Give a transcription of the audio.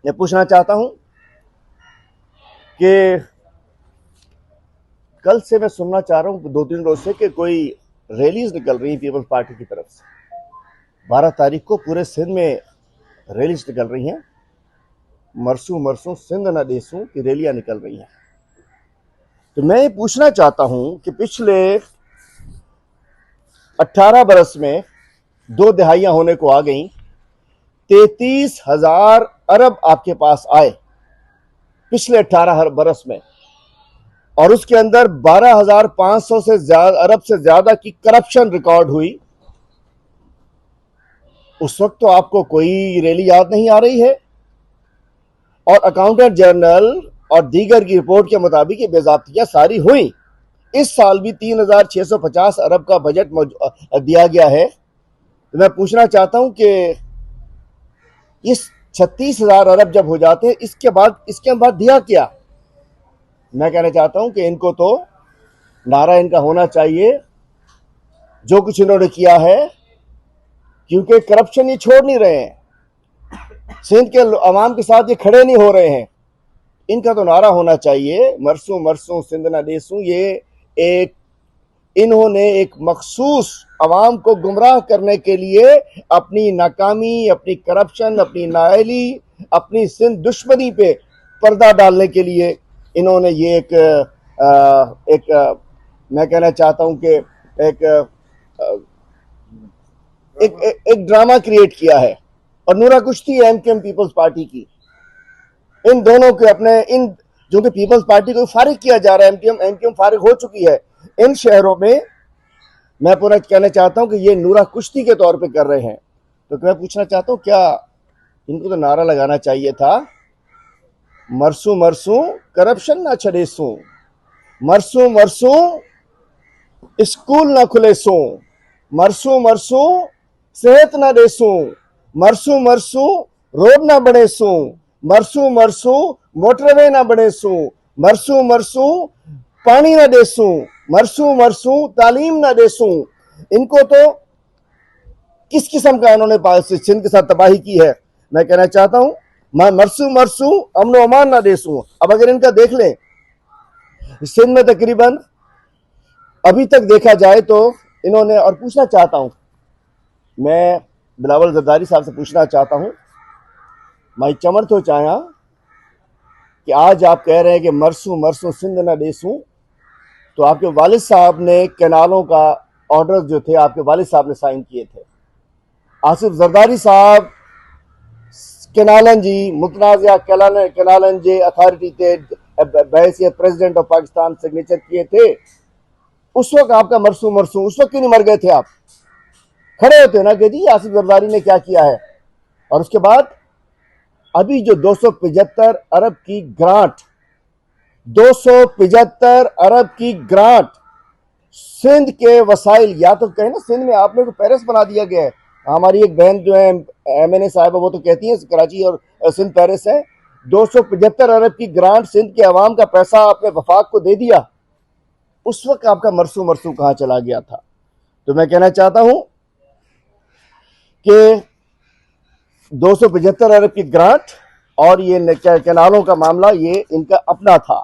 میں پوچھنا چاہتا ہوں کہ کل سے میں سننا چاہ رہا ہوں 2-3 روز سے کہ کوئی ریلیز نکل رہی ہیں پیپلز پارٹی کی طرف سے. 12 تاریخ کو پورے سندھ میں ریلیز نکل رہی ہیں. مرسوں مرسوں سندھ نہ دیسوں کی ریلیاں نکل رہی ہیں. تو میں یہ پوچھنا چاہتا ہوں کہ پچھلے 18 برس میں 2 دہائیاں ہونے کو آ گئیں. 33,000 ارب آپ کے پاس آئے پچھلے 18 برس میں, اور اس کے اندر 12,500 سے زیادہ ارب سے زیادہ کی کرپشن ریکارڈ ہوئی. اس وقت تو آپ کو کوئی ریلی یاد نہیں آ رہی ہے, اور اکاؤنٹنٹ جنرل اور دیگر کی رپورٹ کے مطابق یہ بے ضابطگیاں ساری ہوئیں. اس سال بھی 3,650 ارب کا بجٹ دیا گیا ہے. تو میں پوچھنا چاہتا ہوں کہ اس 36,000 ارب جب ہو جاتے ہیں اس کے بعد دیا کیا؟ میں کہنا چاہتا ہوں کہ ان کو تو نعرہ ان کا ہونا چاہیے جو کچھ انہوں نے کیا ہے, کیونکہ کرپشن یہ چھوڑ نہیں رہے ہیں, سندھ کے عوام کے ساتھ یہ کھڑے نہیں ہو رہے ہیں. ان کا تو نعرہ ہونا چاہیے مرسوں مرسوں سندھ نہ دیسوں. یہ انہوں نے ایک مخصوص عوام کو گمراہ کرنے کے لیے اپنی ناکامی, اپنی کرپشن, اپنی نااہلی, اپنی سندھ دشمنی پہ پردہ ڈالنے کے لیے انہوں نے یہ ایک میں کہنا چاہتا ہوں کہ ایک ڈرامہ کریٹ کیا ہے. اور نورا کشتی ہے ایم کیو ایم پیپلز پارٹی کی. ان دونوں کے جو کہ پیپلز پارٹی کو فارغ کیا جا رہا ہے, ایم کیو ایم فارغ ہو چکی ہے ان شہروں میں. میں پورا کہنا چاہتا ہوں کہ یہ نورا کشتی کے طور پہ کر رہے ہیں. تو میں پوچھنا چاہتا ہوں کیا ان کو تو نعرہ لگانا چاہیے تھا مرسوں مرسوں کرپشن نہ چھڑے سوں, مرسوں مرسوں اسکول نہ کھلے سوں, مرسوں مرسوں صحت نہ دے سوں, مرسوں مرسوں روڈ نہ بنے سوں, مرسوں مرسوں موٹر وے نہ بنے سوں, مرسوں مرسوں پانی نہ دے سوں, مرسوں مرسوں تعلیم نہ دے سوں. ان کو تو کس قسم کا انہوں نے سندھ کے ساتھ تباہی کی ہے. میں کہنا چاہتا ہوں مرسوں مرسوں امن و امان نہ دے سوں. اب اگر ان کا دیکھ لیں سندھ میں تقریباً ابھی تک دیکھا جائے تو انہوں نے, اور پوچھنا چاہتا ہوں میں بلاول زرداری صاحب سے پوچھنا چاہتا ہوں, میں چمڑ تو چاہیاں کہ آج آپ کہہ رہے ہیں کہ مرسوں مرسوں سندھ نہ دیسوں, تو آپ کے والد صاحب نے کینالوں کا آرڈر جو تھے آپ کے والد صاحب نے سائن کیے تھے. آصف زرداری صاحب کینالن جی متنازع کینالن جی اتھارٹی تے بحیثیت پریزیڈنٹ آف پاکستان سگنیچر کیے تھے. اس وقت آپ کا مرسوں مرسوں اس وقت کیوں نہیں مر گئے تھے؟ آپ کھڑے ہوتے نا کہ جی آصف زرداری نے کیا کیا ہے. اور اس کے بعد ابھی جو 275 ارب کی گرانٹ 275 ارب کی گرانٹ سندھ کے وسائل, یا تو کہیں نا سندھ میں آپ نے کو پیرس بنا دیا گیا ہے. ہماری ایک بہن جو ہے ایم این اے صاحبہ وہ تو کہتی ہیں کراچی اور سندھ پیرس ہے. 275 ارب کی گرانٹ سندھ کے عوام کا پیسہ آپ نے وفاق کو دے دیا. اس وقت آپ کا مرسوں مرسوں کہاں چلا گیا تھا؟ تو میں کہنا چاہتا ہوں کہ 275 ارب کی گرانٹ اور یہ کینالوں کا معاملہ یہ ان کا اپنا تھا.